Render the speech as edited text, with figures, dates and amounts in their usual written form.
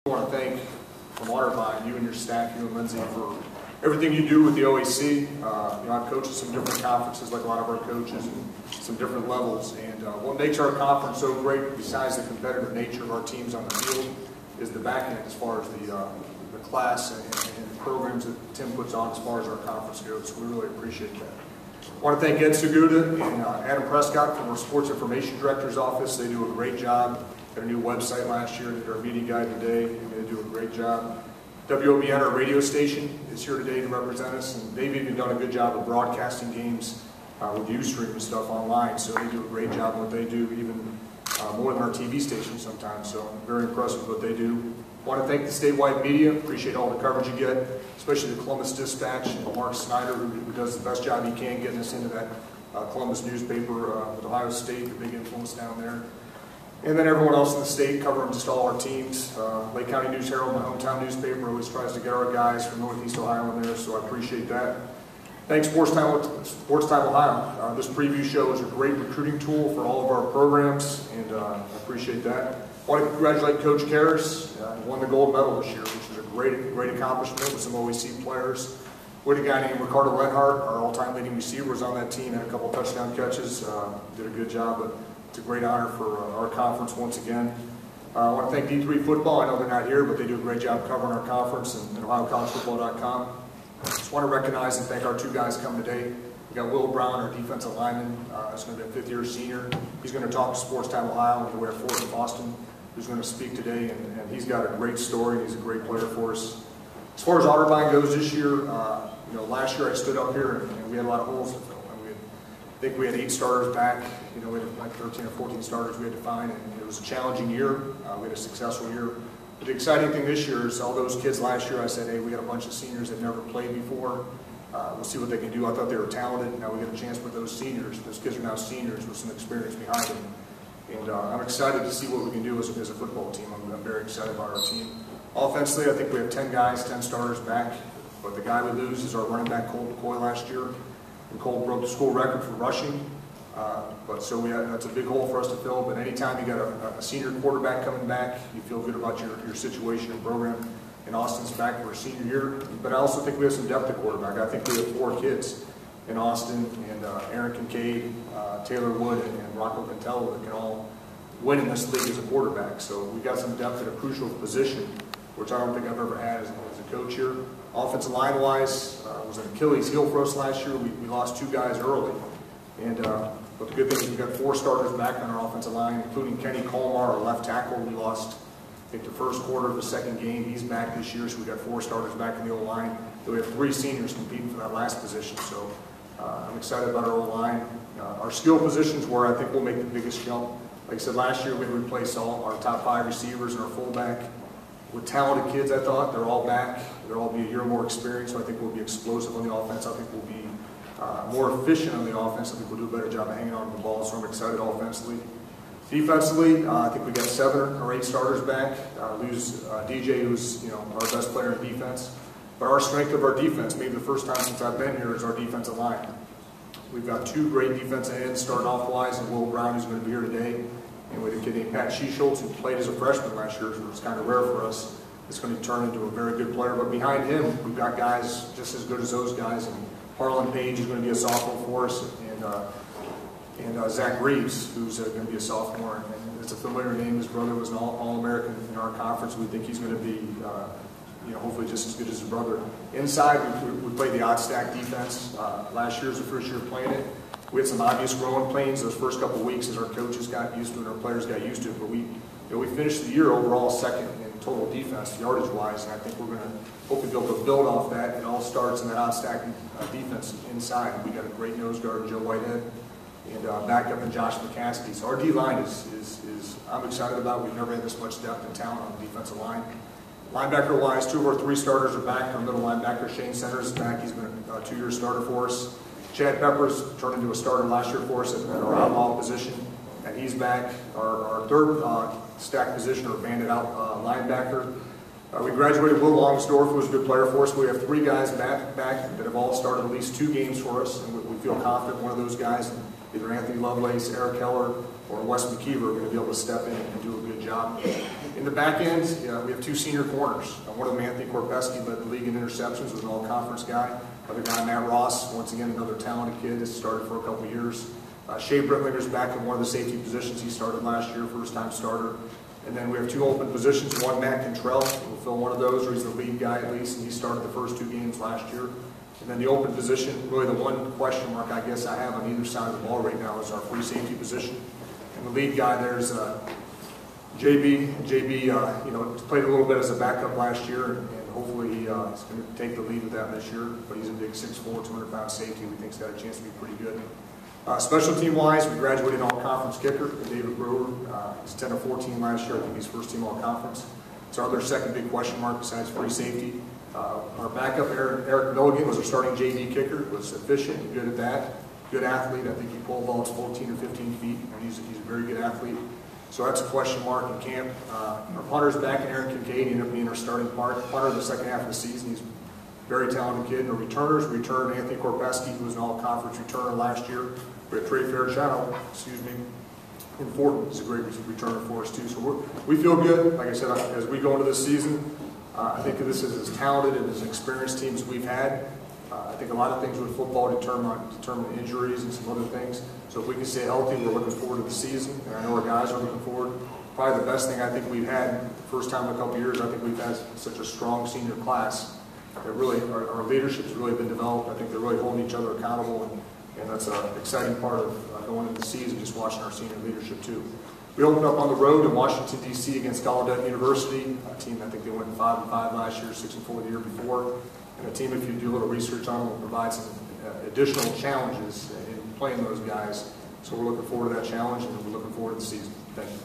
I want to thank from Waterline, you and your staff, you and Lindsay, for everything you do with the OAC. I've coached at some different conferences like a lot of our coaches and some different levels. And what makes our conference so great, besides the competitive nature of our teams on the field, is the back end as far as the class and the programs that Tim puts on as far as our conference goes. So we really appreciate that. I want to thank Ed Seguda and Adam Prescott from our Sports Information Director's office. They do a great job. Got a new website last year. They did our media guide today, and they do a great job. WOBN, our radio station, is here today to represent us, and they've even done a good job of broadcasting games with Ustream and stuff online, so they do a great job in what they do, even more than our TV station sometimes, so I'm very impressed with what they do. I want to thank the statewide media. Appreciate all the coverage you get, especially the Columbus Dispatch and Mark Snyder, who does the best job he can getting us into that Columbus newspaper with Ohio State, the big influence down there. And then everyone else in the state covering just all our teams. Lake County News Herald, my hometown newspaper, always tries to get our guys from Northeast Ohio in there, so I appreciate that. Thanks, Sports Time Ohio. This preview show is a great recruiting tool for all of our programs, and I appreciate that. I want to congratulate Coach Karras. He won the gold medal this year, which is a great accomplishment with some OAC players. We had a guy named Ricardo Lenhart, our all-time leading receiver, was on that team, had a couple touchdown catches, did a good job, but it's a great honor for our conference once again. I want to thank D3 Football. I know they're not here, but they do a great job covering our conference and OhioCollegeFootball.com. I just want to recognize and thank our two guys coming today. We got Will Brown, our defensive lineman. He's going to be a fifth-year senior. He's going to talk to Sports Time Ohio, and we're at Fort in Boston, who's going to speak today, and he's got a great story. He's a great player for us. As far as Otterbein goes this year, last year I stood up here and we had a lot of holes to fill. I think we had 8 starters back. We had like 13 or 14 starters we had to find, and it was a challenging year. We had a successful year. But the exciting thing this year is all those kids last year, I said, hey, we got a bunch of seniors that never played before. We'll see what they can do. I thought they were talented. Now we get a chance with those seniors. Those kids are now seniors with some experience behind them. And I'm excited to see what we can do as a football team. I'm very excited about our team. Offensively, I think we have 10 guys, 10 starters back. But the guy we lose is our running back, Cole McCoy, last year. And Cole broke the school record for rushing. So that's a big hole for us to fill. But anytime you got a senior quarterback coming back, you feel good about your situation and program. And Austin's back for a senior year. But I also think we have some depth at quarterback. I think we have 4 kids in Austin, and Aaron Kincaid, Taylor Wood, and Rocco Cantello that can all win in this league as a quarterback. So we got some depth at a crucial position, which I don't think I've ever had as a coach here. Offensive line-wise, was an Achilles heel for us last year. We lost 2 guys early. But the good thing is we've got 4 starters back on our offensive line, including Kenny Colmar, our left tackle. We lost, I think, the first quarter of the second game. He's back this year, so we've got 4 starters back in the O-line. We have 3 seniors competing for that last position. So I'm excited about our O-line. Our skill positions where I think we'll make the biggest jump. Like I said, last year we replaced all our top 5 receivers and our fullback with talented kids. I thought they're all back. They'll all be a year more experience, so I think we'll be explosive on the offense. I think we'll be more efficient on the offense. I think we'll do a better job of hanging on to the ball, so I'm excited offensively. Defensively, I think we got 7 or 8 starters back. Lose DJ, who's our best player in defense. But our strength of our defense, maybe the first time since I've been here, is our defensive line. We've got 2 great defensive ends starting off-wise, and Will Brown, who's going to be here today. And we had a kid named Pat Sheschultz, who played as a freshman last year, so it was kind of rare for us. It's going to turn into a very good player. But behind him, we've got guys just as good as those guys. And Harlan Page is going to be a sophomore for us, and Zach Reeves, who's going to be a sophomore. And it's a familiar name. His brother was an All-American in our conference. We think he's going to be, hopefully just as good as his brother. Inside, we played the odd stack defense. Last year was the first year playing it. We had some obvious growing pains those first couple of weeks as our coaches got used to it and our players got used to it. But we finished the year overall second in total defense, yardage-wise, and I think we're going to hopefully be able to build off that. It all starts in that odd stack defense inside. We got a great nose guard, Joe Whitehead, and backup in Josh McCaskey. So our D-line is I'm excited about. We've never had this much depth and talent on the defensive line. Linebacker-wise, 2 of our 3 starters are back. Our middle linebacker, Shane Centers, is back. He's been a 2-year starter for us. Chad Peppers turned into a starter last year for us at our outlaw position, and he's back. Our third stack position, or banded out linebacker. We graduated Will Longsdorf, who was a good player for us. We have 3 guys back that have all started at least 2 games for us, and we feel confident one of those guys either Anthony Lovelace, Eric Keller, or Wes McKeever are going to be able to step in and do a good job. In the back end, we have two senior corners. One of them, Anthony Korpeski, led the league in interceptions, was an all-conference guy. Other guy, Matt Ross, once again, another talented kid, has started for a couple of years. Shea Brittlinger's back in one of the safety positions he started last year, first-time starter. And then we have two open positions. One, Matt Cantrell, will fill one of those, or he's the lead guy at least, and he started the first 2 games last year. And then the open position, really the one question mark I guess I have on either side of the ball right now is our free safety position. And the lead guy there's JB. JB, played a little bit as a backup last year, and hopefully he's going to take the lead with that this year. But he's a big 6'4", 200-pound safety. We think he's got a chance to be pretty good. Special team-wise, we graduated all-conference kicker, David Brewer. He's 10 of 14 last year. I think he's first-team all-conference. It's our other second big question mark besides free safety. Our backup, Eric Milligan, was our starting JV kicker. Was efficient and good at that. Good athlete. I think he pulled balls 14 or 15 feet. And he's a very good athlete. So that's a question mark in camp. Our punter's back in Aaron Kincaid. He ended up being our starting punter in the second half of the season. He's a very talented kid. And our returners, we returned Anthony Korpeski, who was an all-conference returner last year. We have Trey Fairchild, in Fortin. He's a great returner for us too. So we feel good. Like I said, as we go into this season, I think this is as talented and as experienced team as we've had. I think a lot of things with football determine injuries and some other things. So if we can stay healthy, we're looking forward to the season. And I know our guys are looking forward. Probably the best thing I think we've had, first time in a couple of years, I think we've had such a strong senior class. That really, our leadership has really been developed. I think they're really holding each other accountable. And that's an exciting part of going into the season, just watching our senior leadership too. We opened up on the road in Washington, D.C. against Gallaudet University, a team I think they went 5-5 last year, 6-4 the year before. And a team, if you do a little research on them, will provide some additional challenges in playing those guys. So we're looking forward to that challenge, and we're looking forward to the season. Thank you.